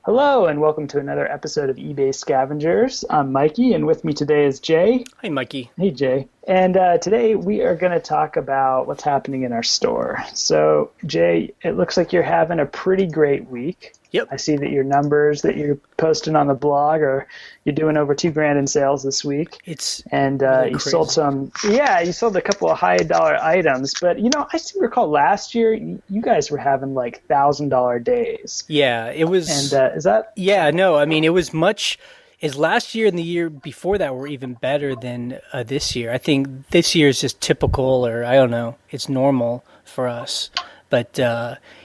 Hello, and welcome to another episode of eBay Scavengers. I'm Mikey, and with me today is Jay. Hi, Mikey. Hey, Jay. And today we are going to talk about what's happening in our store. So, Jay, it looks like you're having a pretty great week. Yep. I see that your numbers that you're posting on the blog you're doing over $2,000 in sales this week. And really you crazy. you sold a couple of high dollar items. But I seem to recall last year you guys were having like $1,000 days. Yeah, it was. And is that? Yeah, no, I mean, it was much. Is last year and the year before that were even better than this year. I think this year is just typical, or I don't know, it's normal for us. But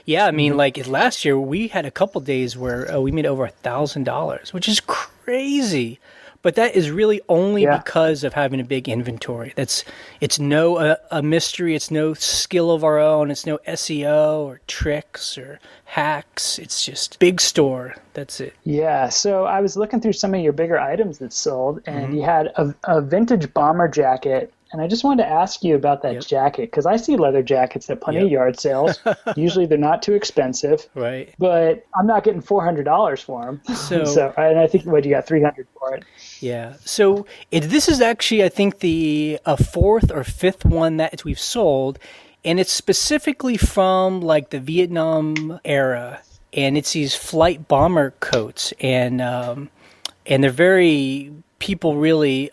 yeah, I mean, like last year we had a couple days where we made over $1,000, which is crazy. But that is really only because of having a big inventory. It's no a mystery. It's no skill of our own. It's no SEO or tricks or hacks. It's just big store. That's it. Yeah. So I was looking through some of your bigger items that sold, and you had a vintage bomber jacket. And I just wanted to ask you about that jacket, because I see leather jackets at plenty of yard sales. Usually they're not too expensive. Right. But I'm not getting $400 for them. So and I think, you got $300 for it. Yeah. So this is actually, I think, the fourth or fifth one that we've sold. And it's specifically from like the Vietnam era. And it's these flight bomber coats. And they're very, people really...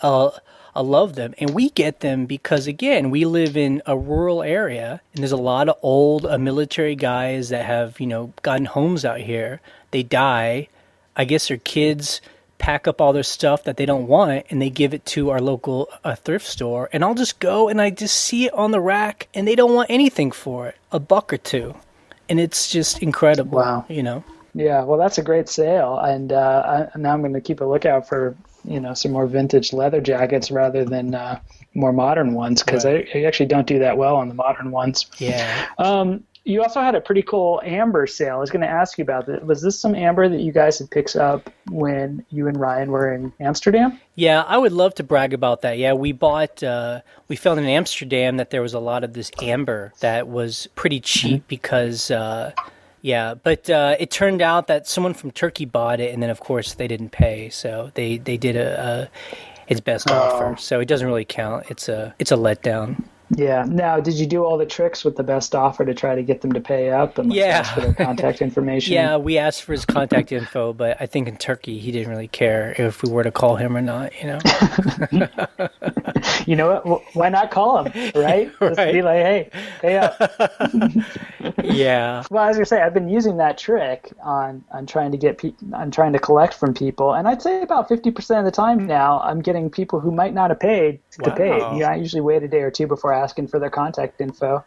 I love them. And we get them because, again, we live in a rural area, and there's a lot of old military guys that have, gotten homes out here. They die. I guess their kids pack up all their stuff that they don't want, and they give it to our local thrift store. And I'll just go, and I just see it on the rack, and they don't want anything for it, $1 or $2. And it's just incredible. Wow. Yeah, well, that's a great sale. And now I'm going to keep a lookout for some more vintage leather jackets rather than more modern ones, because I actually don't do that well on the modern ones. Yeah. You also had a pretty cool amber sale. I was going to ask you about that. Was this some amber that you guys had picked up when you and Ryan were in Amsterdam? Yeah, I would love to brag about that. Yeah, we found in Amsterdam that there was a lot of this amber that was pretty cheap because... but it turned out that someone from Turkey bought it, and then of course they didn't pay, so they did its best offer. So it doesn't really count. It's a letdown. Yeah. Now, did you do all the tricks with the best offer to try to get them to pay up and ask for their contact information? Yeah, we asked for his contact info, but I think in Turkey he didn't really care if we were to call him or not. You know what? Why not call him, right? Just be like, hey, pay up. Yeah. Well, as you say, I've been using that trick on trying to collect from people, and I'd say about 50% of the time now, I'm getting people who might not have paid to pay. I usually wait a day or two before asking for their contact info.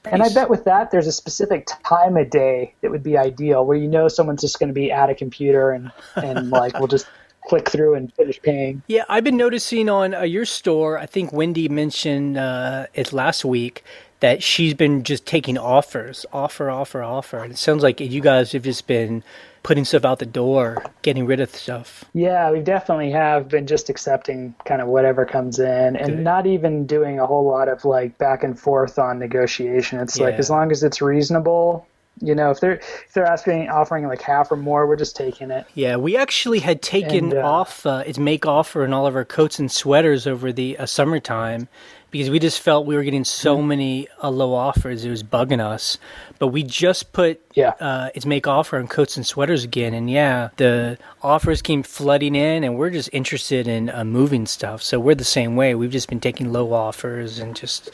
And I bet with that, there's a specific time of day that would be ideal, where someone's just going to be at a computer and like we'll just click through and finish paying. Yeah, I've been noticing on your store, I think Wendy mentioned it last week, that she's been just taking offers, offer. And it sounds like you guys have just been putting stuff out the door, getting rid of stuff. Yeah, we definitely have been just accepting kind of whatever comes in and not even doing a whole lot of like back and forth on negotiation. It's like as long as it's reasonable. If they're offering like half or more, we're just taking it. Yeah, we actually had taken off its make offer in all of our coats and sweaters over the summertime because we just felt we were getting so many low offers. It was bugging us. But we just put its make offer on coats and sweaters again. And the offers came flooding in, and we're just interested in moving stuff. So we're the same way. We've just been taking low offers and just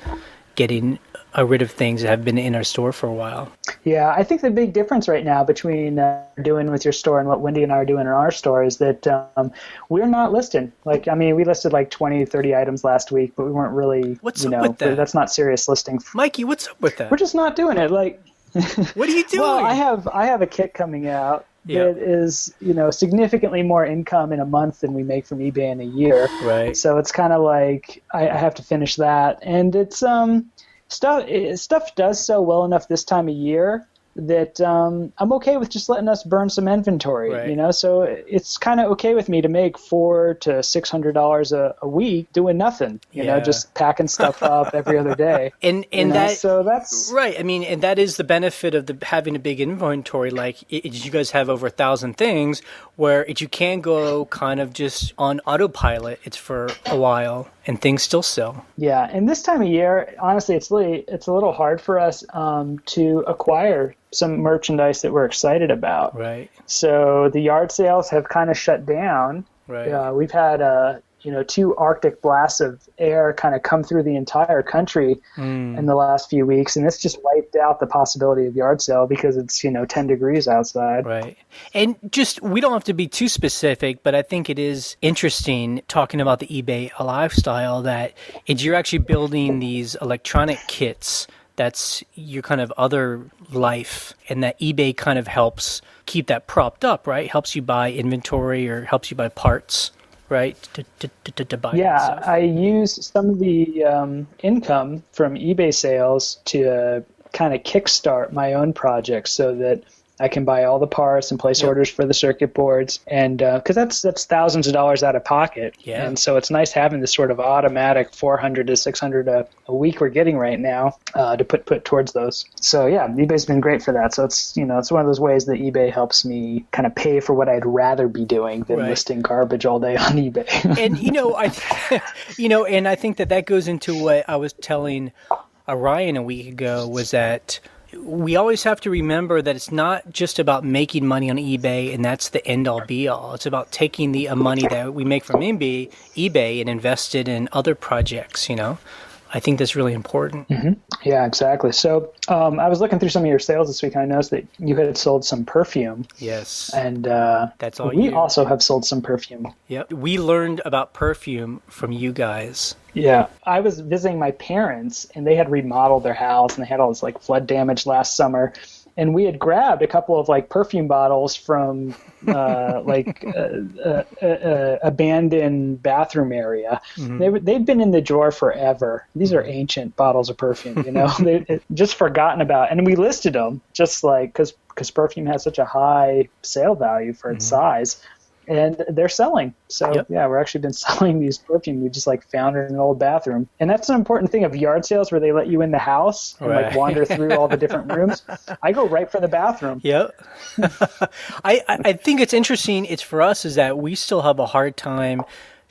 getting rid of things that have been in our store for a while. Yeah, I think the big difference right now between doing with your store and what Wendy and I are doing in our store is that we're not listing. We listed like 20, 30 items last week, but we weren't really, what's up with that? That's not serious listing. Mikey, what's up with that? We're just not doing it. What are you doing? Well, I have a kit coming out that is, significantly more income in a month than we make from eBay in a year. Right. So it's kind of like I have to finish that, and it's stuff does sell well enough this time of year that I'm okay with just letting us burn some inventory, right. you know? So it's kind of okay with me to make $400 to $600 a week doing nothing, you know, just packing stuff up every other day. And so that's right. I mean, and that is the benefit of having a big inventory. Like you guys have over 1,000 things where you can go kind of just on autopilot. It's for a while and things still sell. Yeah. And this time of year, honestly, it's a little hard for us to acquire some merchandise that we're excited about. Right. So the yard sales have kind of shut down. Right. We've had 2 Arctic blasts of air kind of come through the entire country in the last few weeks, and it's just wiped out the possibility of yard sale because it's 10 degrees outside. Right. And just, we don't have to be too specific, but I think it is interesting talking about the eBay lifestyle that you're actually building these electronic kits. That's your kind of other life, and that eBay kind of helps keep that propped up, right? Helps you buy inventory or helps you buy parts, right? To buy that stuff. I use some of the income from eBay sales to kind of kickstart my own projects so that I can buy all the parts and place orders for the circuit boards, and because that's thousands of dollars out of pocket. Yeah. And so it's nice having this sort of automatic $400 to $600 a week we're getting right now to put towards those. So yeah, eBay's been great for that. So it's it's one of those ways that eBay helps me kind of pay for what I'd rather be doing than listing garbage all day on eBay. And and I think that goes into what I was telling Ryan a week ago, was that we always have to remember that it's not just about making money on eBay and that's the end-all be-all. It's about taking the money that we make from eBay and invest it in other projects, I think that's really important. Mm-hmm. Yeah, exactly. So I was looking through some of your sales this week, and I noticed that you had sold some perfume. Yes. And that's all we also have sold some perfume. Yep. We learned about perfume from you guys. Yeah. I was visiting my parents, and they had remodeled their house, and they had all this flood damage last summer. And we had grabbed a couple of perfume bottles from abandoned bathroom area. Mm-hmm. They've been in the drawer forever. These are ancient bottles of perfume, they just forgotten about. And we listed them just because perfume has such a high sale value for its size. And they're selling. So, we're actually been selling these perfume. We just found it in an old bathroom. And that's an important thing of yard sales where they let you in the house and wander through all the different rooms. I go right for the bathroom. Yep. I think it's interesting. It's for us is that we still have a hard time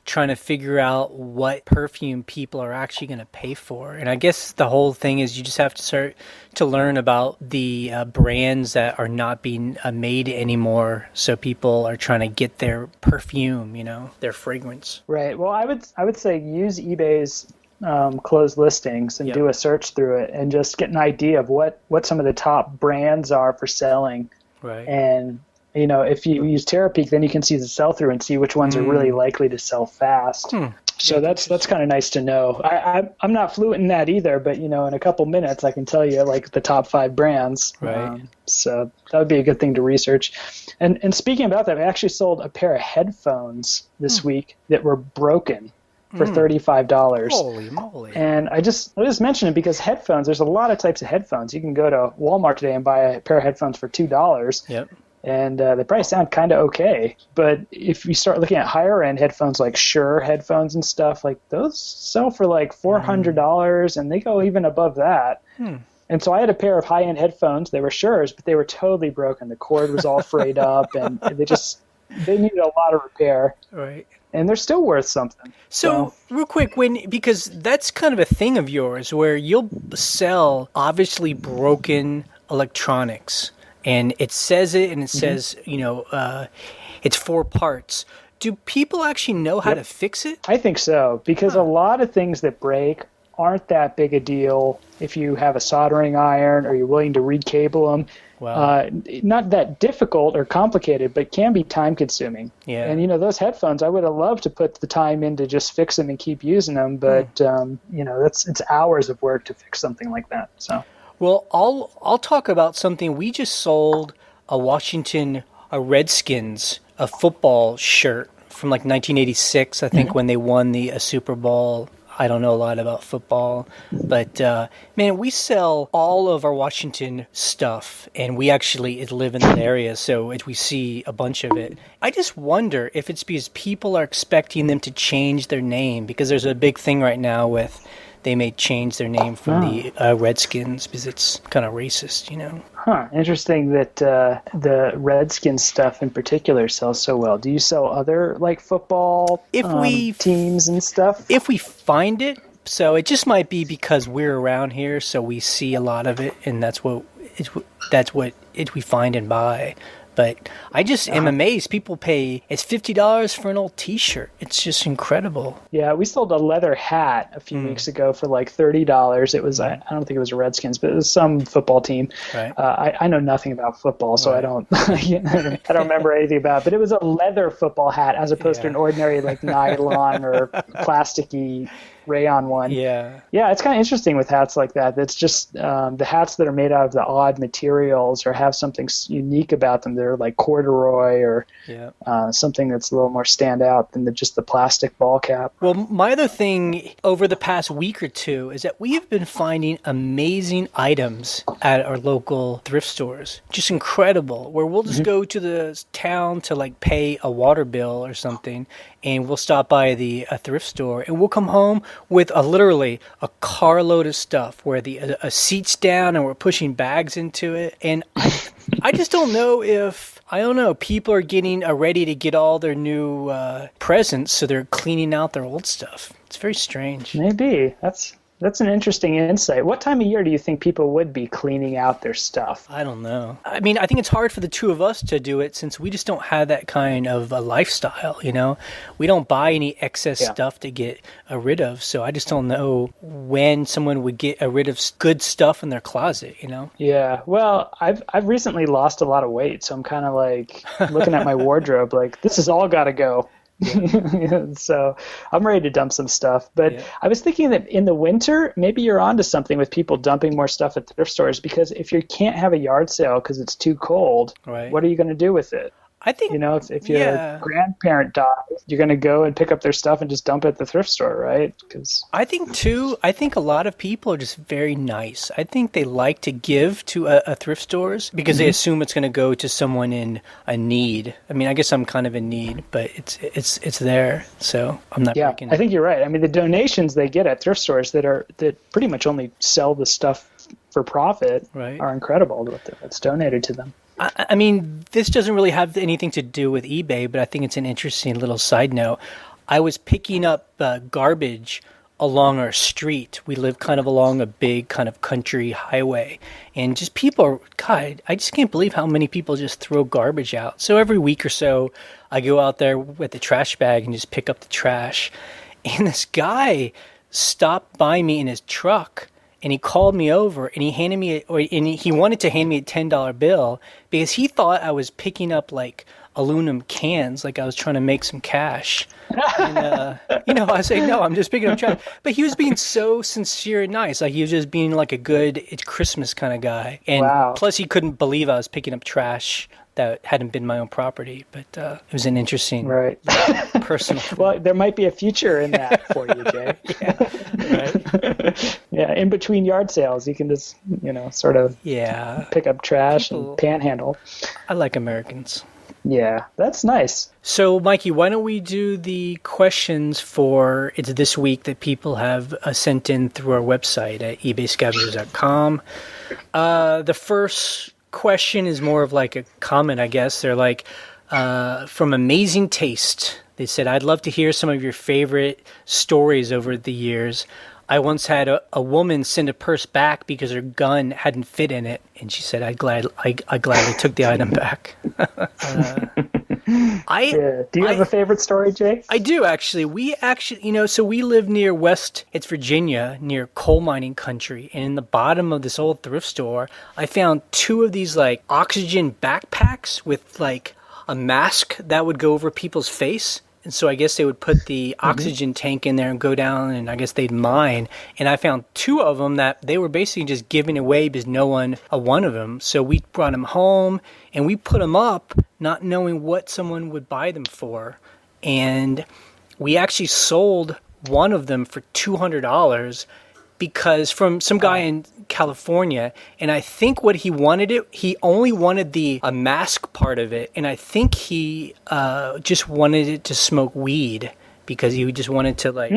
trying to figure out what perfume people are actually going to pay for. And I guess the whole thing is you just have to start to learn about the brands that are not being made anymore. So people are trying to get their perfume, their fragrance. Right. Well, I would say use eBay's closed listings and do a search through it and just get an idea of what some of the top brands are for selling. Right. And if you use Terapeak, then you can see the sell-through and see which ones are really likely to sell fast. So that's kind of nice to know. I'm not fluent in that either, but in a couple minutes I can tell you the top 5 brands. Right. So that would be a good thing to research. And speaking about that, I actually sold a pair of headphones this week that were broken for $35. Holy moly. And I just mentioned it because headphones, there's a lot of types of headphones. You can go to Walmart today and buy a pair of headphones for $2. Yep. And they probably sound kind of okay. But if you start looking at higher-end headphones like Shure headphones and stuff, those sell for $400, and they go even above that. And so I had a pair of high-end headphones. They were Shures, but they were totally broken. The cord was all frayed up, and they needed a lot of repair. Right. And they're still worth something. So real quick, because that's kind of a thing of yours where you'll sell obviously broken electronics. And it says it's 4 parts. Do people actually know how to fix it? I think so, because a lot of things that break aren't that big a deal if you have a soldering iron or you're willing to recable them. Wow. Not that difficult or complicated, but can be time-consuming. Yeah. And, those headphones, I would have loved to put the time in to just fix them and keep using them, but, it's hours of work to fix something like that, so... Well, I'll talk about something. We just sold a Washington Redskins football shirt from 1986, I think, when they won the Super Bowl. I don't know a lot about football, but man, we sell all of our Washington stuff, and we actually live in that area, so we see a bunch of it. I just wonder if it's because people are expecting them to change their name, because there's a big thing right now with they may change their name from the Redskins because it's kind of racist, you know. Interesting that the Redskins stuff in particular sells so well. Do you sell other like football teams and stuff? If we find it, so it just might be because we're around here, so we see a lot of it, and that's what we find and buy. But I just am amazed. People pay, it's $50 for an old T-shirt. It's just incredible. Yeah, we sold a leather hat a few weeks ago for like $30. It was, I don't think it was a Redskins, but it was some football team. Right. I know nothing about football, so I don't I don't remember anything about it. But it was a leather football hat as opposed to an ordinary like nylon or plasticky rayon one. Yeah, it's kind of interesting with hats like that. That's just the hats that are made out of the odd materials or have something unique about them. They're like corduroy or something that's a little more stand out than just the plastic ball cap. Well, my other thing over the past week or two is that we have been finding amazing items at our local thrift stores. Just incredible. Where we'll just go to the town to like pay a water bill or something, and we'll stop by the thrift store, and we'll come home with literally a carload of stuff where a seat's down and we're pushing bags into it. And I just don't know if, people are getting ready to get all their new presents, so they're cleaning out their old stuff. It's very strange. Maybe. That's an interesting insight. What time of year do you think people would be cleaning out their stuff? I don't know. I mean, I think it's hard for the two of us to do it since we just don't have that kind of a lifestyle, you know? We don't buy any excess stuff to get rid of, so I just don't know when someone would get rid of good stuff in their closet, you know? Yeah, well, I've recently lost a lot of weight, so I'm kind of like looking at my wardrobe like, this has all got to go. So I'm ready to dump some stuff. But I was thinking that in the winter, maybe you're onto something with people dumping more stuff at thrift stores, because if you can't have a yard sale because it's too cold, what are you going to do with it? I think, if your grandparent dies, you're going to go and pick up their stuff and just dump it at the thrift store, right? I think a lot of people are just very nice. I think they like to give to a thrift stores because they assume it's going to go to someone in a need. I mean, I guess I'm kind of in need, but it's there, so I'm not breaking it. I think you're right. I mean, the donations they get at thrift stores that pretty much only sell the stuff for profit are incredible. That's donated to them. I mean, this doesn't really have anything to do with eBay, but I think it's an interesting little side note. I was picking up garbage along our street. We live kind of along a big kind of country highway. And just people, God, I just can't believe how many people just throw garbage out. So every week or so, I go out there with the trash bag and just pick up the trash. And this guy stopped by me in his truck. And he called me over, and he wanted to hand me a $10 bill because he thought I was picking up like aluminum cans, like I was trying to make some cash. And I say, no, I'm just picking up trash. But he was being so sincere and nice, like he was just being like a good it's Christmas kind of guy. And plus, he couldn't believe I was picking up trash that hadn't been my own property, but it was an interesting personal thing. Well, there might be a future in that for you, Jay. In between yard sales, you can just, sort of pick up trash and panhandle. I like Americans. Yeah, that's nice. So, Mikey, why don't we do the questions for it's this week that people have sent in through our website at ebayscavengers.com. The first question is more of like a comment, I guess. They're like, from Amazing Taste. They said, I'd love to hear some of your favorite stories over the years. I once had a woman send a purse back because her gun hadn't fit in it, and she said, I gladly took the item back. Do you have a favorite story, Jay? I do, actually. We live near West Virginia, near coal mining country, and in the bottom of this old thrift store, I found two of these like oxygen backpacks with like a mask that would go over people's face. And so I guess they would put the oxygen tank in there and go down, and I guess they'd mine. And I found two of them that they were basically just giving away because no one one of them. So we brought them home, and we put them up, not knowing what someone would buy them for. And we actually sold one of them for $200 because from some guy in California, and I think what he only wanted a mask part of it, and I think he just wanted it to smoke weed because he just wanted to like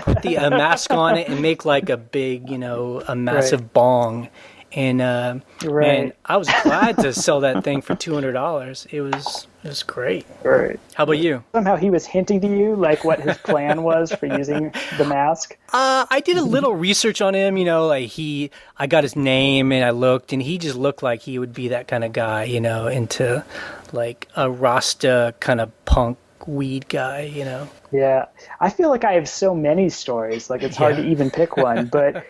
put a mask on it and make like a big, a massive bong. And man, I was glad to sell that thing for $200. It was great. Right. How about you? Somehow he was hinting to you like what his plan was for using the mask. I did a little research on him. I got his name and I looked, and he just looked like he would be that kind of guy. Into like a Rasta kind of punk weed guy. Yeah, I feel like I have so many stories. Like it's hard to even pick one, but.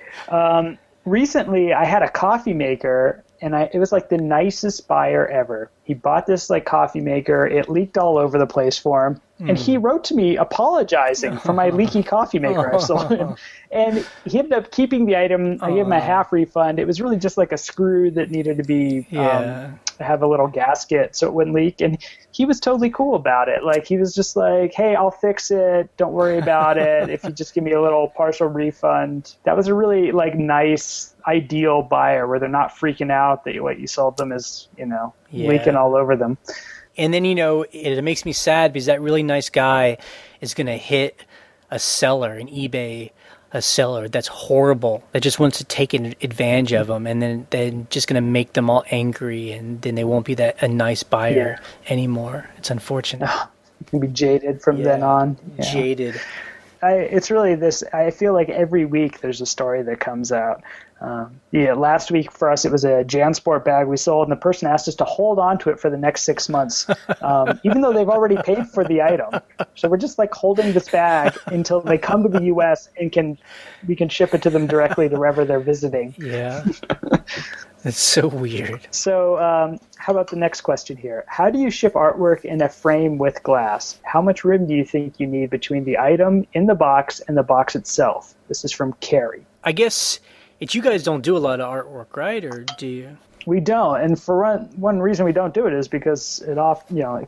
Recently, I had a coffee maker, and it was like the nicest buyer ever. He bought this like coffee maker. It leaked all over the place for him, and he wrote to me apologizing for my leaky coffee maker I sold him. And he ended up keeping the item. I gave him a half refund. It was really just like a screw that needed to be have a little gasket so it wouldn't leak. And he was totally cool about it. Like he was just like, "Hey, I'll fix it. Don't worry about it. If you just give me a little partial refund." That was a really like nice, ideal buyer where they're not freaking out that what you sold them is leaking all over them. And then it makes me sad because that really nice guy is going to hit an eBay seller that's horrible, that just wants to take advantage of them, and then they're just going to make them all angry, and then they won't be a nice buyer anymore. It's unfortunate. You can be jaded from then on. Yeah. Jaded. It's really this. I feel like every week there's a story that comes out. Last week for us it was a JanSport bag we sold, and the person asked us to hold on to it for the next 6 months, even though they've already paid for the item. So we're just like holding this bag until they come to the U.S. and we can ship it to them directly to wherever they're visiting. Yeah, that's so weird. So how about the next question here? How do you ship artwork in a frame with glass? How much room do you think you need between the item in the box and the box itself? This is from Carrie. I guess you guys don't do a lot of artwork, right? Or do you? We don't, and for one reason we don't do it is because it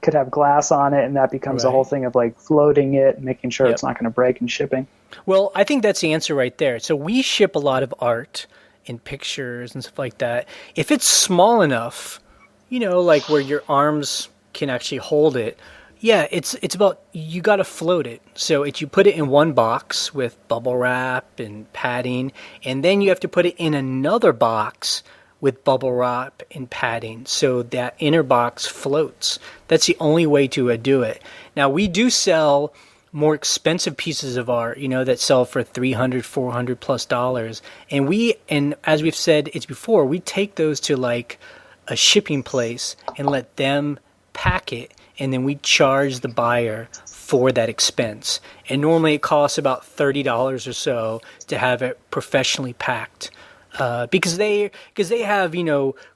could have glass on it, and that becomes the whole thing of like floating it and making sure it's not going to break in shipping. Well, I think that's the answer right there. So we ship a lot of art and pictures and stuff like that. If it's small enough, like where your arms can actually hold it, it's about, you got to float it. So you put it in one box with bubble wrap and padding, and then you have to put it in another box with bubble wrap and padding so that inner box floats. That's the only way to do it. Now, we do sell more expensive pieces of art, that sell for $300, $400 plus dollars. And as we've said it's before, we take those to like a shipping place and let them pack it, and then we charge the buyer for that expense. And normally it costs about $30 or so to have it professionally packed, because they have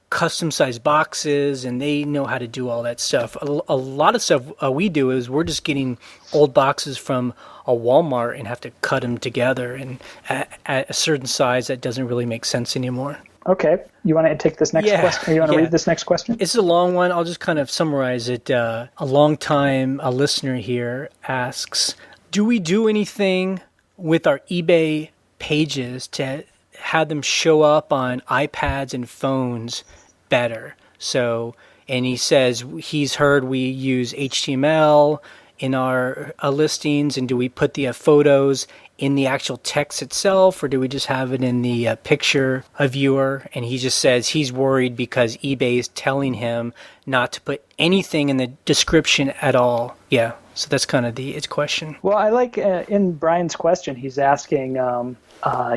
custom sized boxes and they know how to do all that stuff. A lot of stuff we do is we're just getting old boxes from a Walmart and have to cut them together and at a certain size that doesn't really make sense anymore. Okay. You want to take this next question? You want to read this next question? It's a long one. I'll just kind of summarize it. A listener here asks, do we do anything with our eBay pages to have them show up on iPads and phones better? So, and he says he's heard we use HTML in our listings, and do we put the photos in the actual text itself, or do we just have it in the picture viewer? And he just says he's worried because eBay is telling him not to put anything in the description at all. Yeah, so that's kind of its question. Well, I like in Brian's question, he's asking,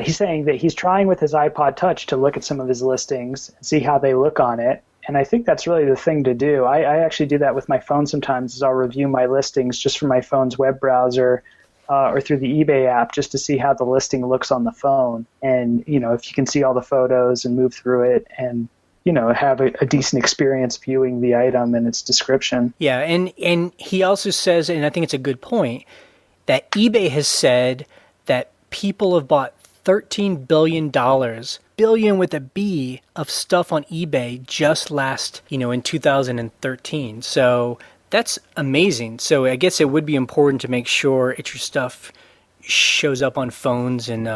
he's saying that he's trying with his iPod Touch to look at some of his listings and see how they look on it. And I think that's really the thing to do. I actually do that with my phone sometimes, is I'll review my listings just from my phone's web browser or through the eBay app just to see how the listing looks on the phone. And, if you can see all the photos and move through it and, have a decent experience viewing the item and its description. Yeah, and he also says, and I think it's a good point, that eBay has said that people have bought $13 billion with a B of stuff on eBay just last, in 2013. So that's amazing. So I guess it would be important to make sure it's your stuff shows up on phones and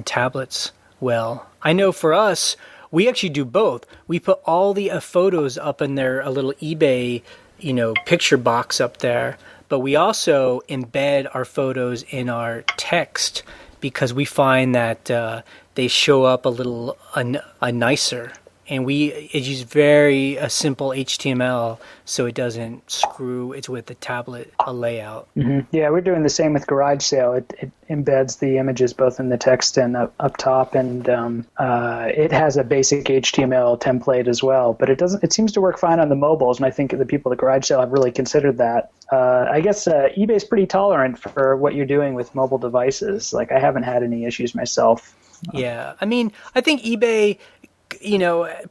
tablets well. I know for us, we actually do both. We put all the photos up in a little eBay, picture box up there, but we also embed our photos in our text because we find that they show up a little nicer. And it uses very simple HTML, so it doesn't screw. It's with the tablet layout. Mm-hmm. Yeah, we're doing the same with Garage Sale. It embeds the images both in the text and up top, and it has a basic HTML template as well. But it seems to work fine on the mobiles, and I think the people at Garage Sale have really considered that. I guess eBay's pretty tolerant for what you're doing with mobile devices. Like, I haven't had any issues myself. Yeah, I mean, I think eBay,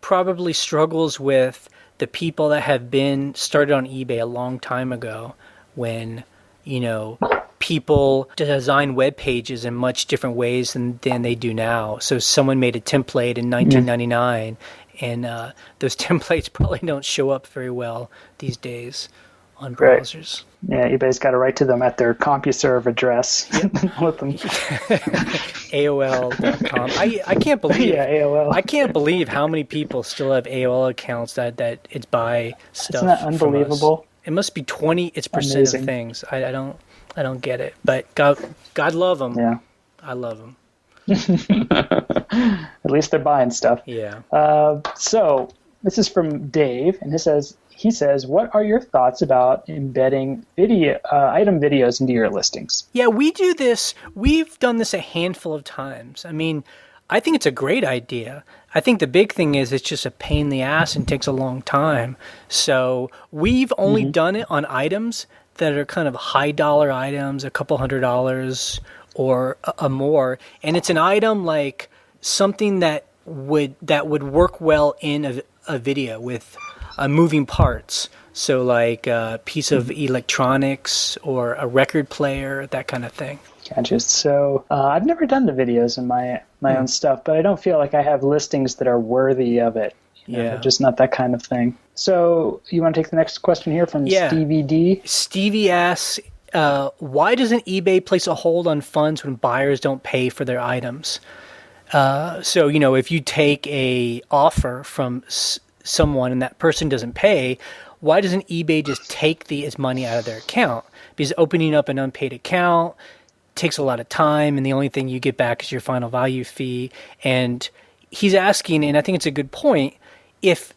probably struggles with the people that have been started on eBay a long time ago when, people design web pages in much different ways than they do now. So someone made a template in 1999, and those templates probably don't show up very well these days on browsers. Right. Yeah, eBay's got to write to them at their CompuServe address. With them. AOL.com. I can't believe. Yeah, AOL. I can't believe how many people still have AOL accounts that it's buy stuff. Isn't that unbelievable? It must be 20% of things. I don't get it. But God love them. Yeah, I love them. At least they're buying stuff. Yeah. So this is from Dave, and he says, what are your thoughts about embedding item videos into your listings? Yeah, we do this. We've done this a handful of times. I mean, I think it's a great idea. I think the big thing is it's just a pain in the ass and takes a long time. So we've only done it on items that are kind of high dollar items, a couple $100 or more. And it's an item like something that would work well in a video with moving parts. So like a piece of electronics or a record player, that kind of thing. Gotcha. So I've never done the videos in my own stuff, but I don't feel like I have listings that are worthy of it. Yeah. Just not that kind of thing. So you want to take the next question here from Stevie D? Stevie asks, why doesn't eBay place a hold on funds when buyers don't pay for their items? So, if you take a offer from someone and that person doesn't pay, why doesn't eBay just take its money out of their account? Because opening up an unpaid account takes a lot of time, and the only thing you get back is your final value fee. And he's asking, and I think it's a good point, if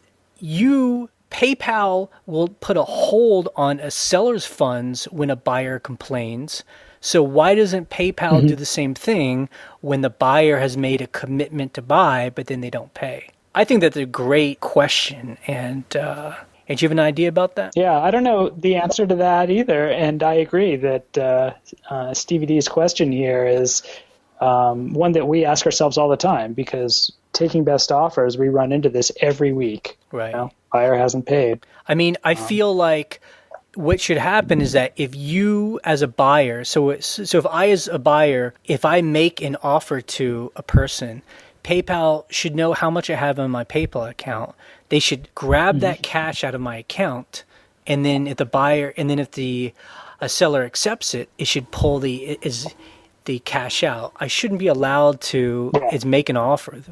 PayPal will put a hold on a seller's funds when a buyer complains. So why doesn't PayPal do the same thing when the buyer has made a commitment to buy, but then they don't pay? I think that's a great question, and do you have an idea about that? Yeah, I don't know the answer to that either, and I agree that Stevie D's question here is one that we ask ourselves all the time, because taking best offers, we run into this every week. Right. Buyer hasn't paid. I mean, I feel like what should happen is that if you as a buyer, so if I as a buyer, if I make an offer to a person, PayPal should know how much I have on my PayPal account. They should grab that cash out of my account, and then if the seller accepts it, it should pull the cash out. I shouldn't be allowed to make an offer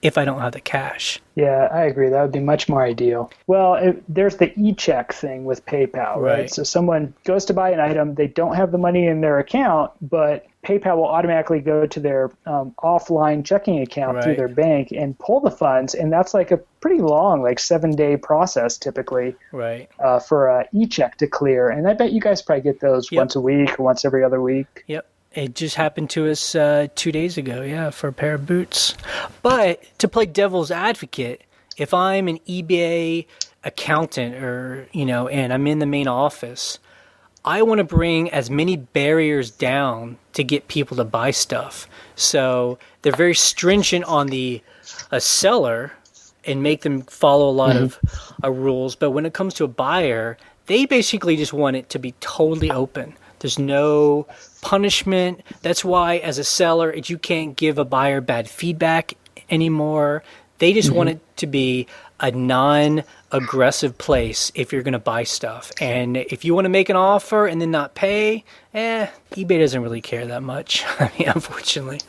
if I don't have the cash. Yeah, I agree. That would be much more ideal. Well, there's the e-check thing with PayPal, right? So someone goes to buy an item, they don't have the money in their account, but PayPal will automatically go to their offline checking account through their bank and pull the funds, and that's like a pretty long, 7-day process typically for an e-check to clear. And I bet you guys probably get those once a week or once every other week. Yep. It just happened to us 2 days ago, for a pair of boots. But to play devil's advocate, if I'm an eBay accountant and I'm in the main office, I want to bring as many barriers down to get people to buy stuff. So they're very stringent on a seller and make them follow a lot of rules. But when it comes to a buyer, they basically just want it to be totally open. There's no punishment. That's why, as a seller, you can't give a buyer bad feedback anymore. They just want it to be a non-aggressive place if you're going to buy stuff. And if you want to make an offer and then not pay, eBay doesn't really care that much. I mean, unfortunately.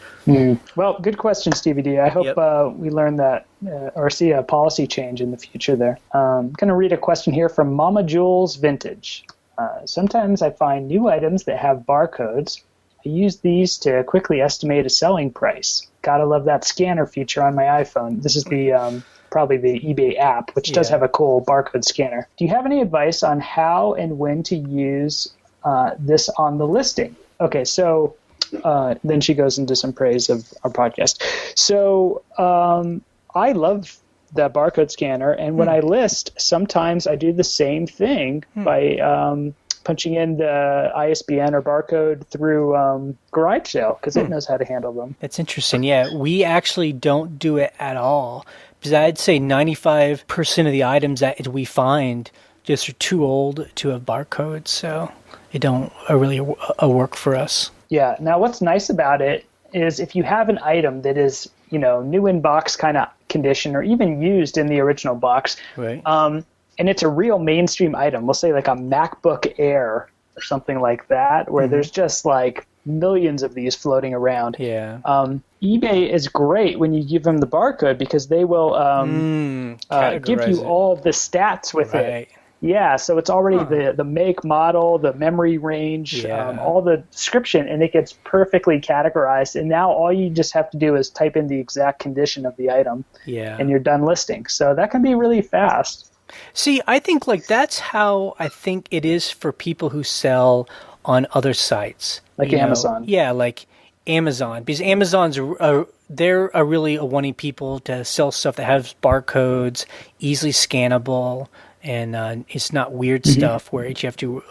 Well, good question, Stevie D. I hope we learn that or see a policy change in the future there. I'm going to read a question here from Mama Jules Vintage. Sometimes I find new items that have barcodes. I use these to quickly estimate a selling price. Gotta love that scanner feature on my iPhone. This is the probably the eBay app, which does have a cool barcode scanner. Do you have any advice on how and when to use this on the listing? Okay, so then she goes into some praise of our podcast. So I love the barcode scanner, and when I list, sometimes I do the same thing by punching in the ISBN or barcode through garage sale, because it knows how to handle them. That's interesting. Yeah, we actually don't do it at all, because I'd say 95% of the items that we find just are too old to have barcodes, so it don't really work for us. Yeah. Now, what's nice about it is if you have an item that is, new in box kind of condition, or even used in the original box, right? And it's a real mainstream item. We'll say like a MacBook Air or something like that, where there's just like millions of these floating around. Yeah. eBay is great when you give them the barcode, because they will give you all the stats with it. Yeah, so it's already the make, model, the memory range, all the description, and it gets perfectly categorized. And now all you just have to do is type in the exact condition of the item, and you're done listing. So that can be really fast. See, I think that's how I think it is for people who sell on other sites. Like Amazon. Yeah, like Amazon. Because Amazon's they're really wanting people to sell stuff that has barcodes, easily scannable, and it's not weird stuff where you have to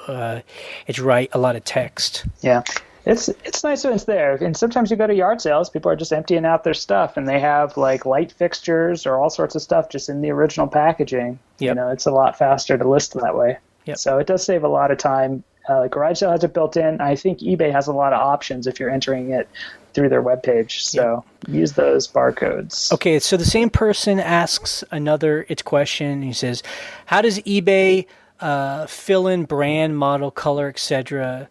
write a lot of text. Yeah. It's nice when it's there. And sometimes you go to yard sales, people are just emptying out their stuff, and they have like light fixtures or all sorts of stuff just in the original packaging. Yep. It's a lot faster to list that way. Yep. So it does save a lot of time. Garage sale has it built in. I think eBay has a lot of options if you're entering it through their webpage. So use those barcodes. Okay, so the same person asks another question. He says, how does eBay fill in brand, model, color, etc.,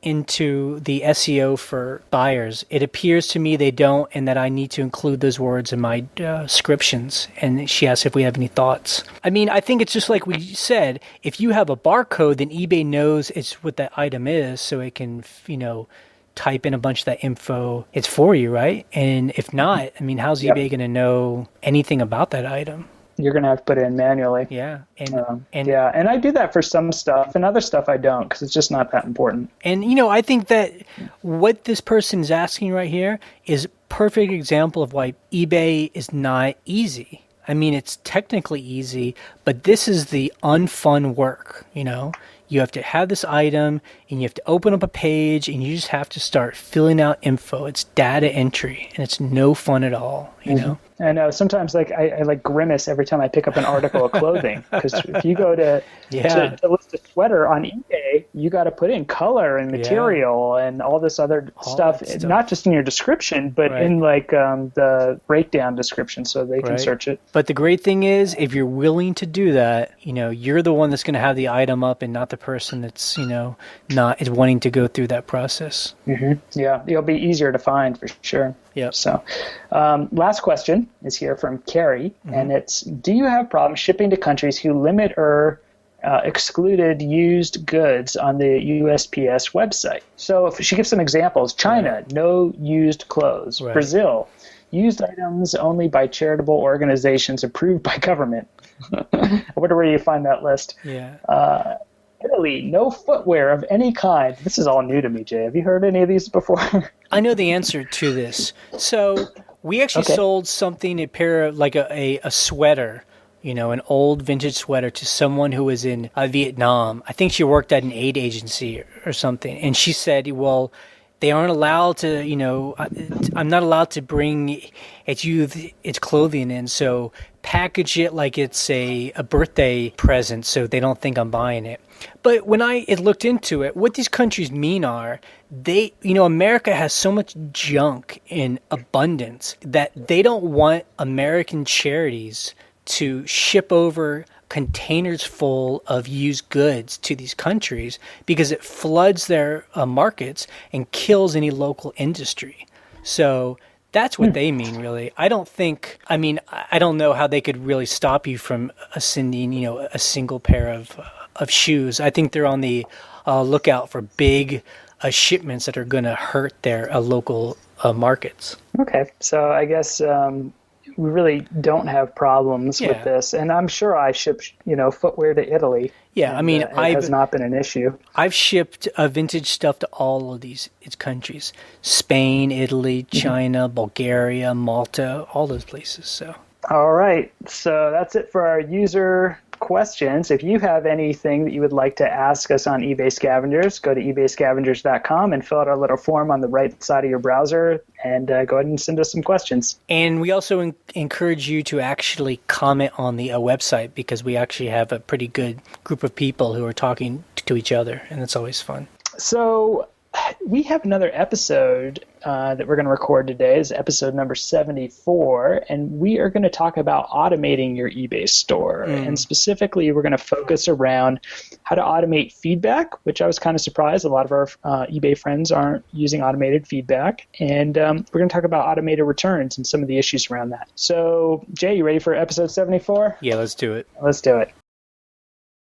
into the SEO for buyers? It appears to me they don't, and that I need to include those words in my descriptions. And she asks if we have any thoughts. I mean, I think it's just like we said, if you have a barcode, then eBay knows it's what that item is, so it can, type in a bunch of that info. It's for you, right? And if not, I mean, how's eBay going to know anything about that item? You're going to have to put it in manually. Yeah. And I do that for some stuff, and other stuff I don't, because it's just not that important. And, I think that what this person is asking right here is a perfect example of why eBay is not easy. I mean, it's technically easy, but this is the unfun work, You have to have this item, and you have to open up a page, and you just have to start filling out info. It's data entry, and it's no fun at all, I know. Sometimes I like grimace every time I pick up an article of clothing, because if you go to list a sweater on eBay, you got to put in color and material and all this other stuff, not just in your description, but in the breakdown description, so they can search it. But the great thing is, if you're willing to do that, you're the one that's going to have the item up, and not the person that's not is wanting to go through that process. Yeah, it'll be easier to find for sure. Yeah. So, last question is here from Carrie, and it's: do you have problems shipping to countries who limit or excluded used goods on the USPS website? So, if she gives some examples: China, no used clothes; Brazil, used items only by charitable organizations approved by government. I wonder where you find that list. Yeah. Italy, no footwear of any kind. This is all new to me, Jay. Have you heard any of these before? I know the answer to this. So we actually sold something, a pair of a sweater, an old vintage sweater, to someone who was in Vietnam. I think she worked at an aid agency or something. And she said, well, They aren't allowed to, I'm not allowed to bring its clothing in, so package it like it's a birthday present so they don't think I'm buying it. But when I looked into it, what these countries mean are America has so much junk in abundance that they don't want American charities to ship over containers full of used goods to these countries because it floods their markets and kills any local industry. So that's what they mean, really. I don't know how they could really stop you from sending, a single pair of shoes. I think they're on the lookout for big shipments that are going to hurt their local markets. Okay, so I guess we really don't have problems with this, and I'm sure I ship, footwear to Italy. Yeah, it has not been an issue. I've shipped vintage stuff to all of these countries: Spain, Italy, China, Bulgaria, Malta, all those places. So. All right, so that's it for our user questions. If you have anything that you would like to ask us on eBay Scavengers, go to ebayscavengers.com and fill out our little form on the right side of your browser and go ahead and send us some questions. And we also encourage you to actually comment on the website because we actually have a pretty good group of people who are talking to each other, and it's always fun. So we have another episode that we're going to record today. Is episode number 74, and we are going to talk about automating your eBay store. And specifically, we're going to focus around how to automate feedback, which I was kind of surprised. A lot of our eBay friends aren't using automated feedback. And we're going to talk about automated returns and some of the issues around that. So, Jay, you ready for episode 74? Yeah, let's do it. Let's do it.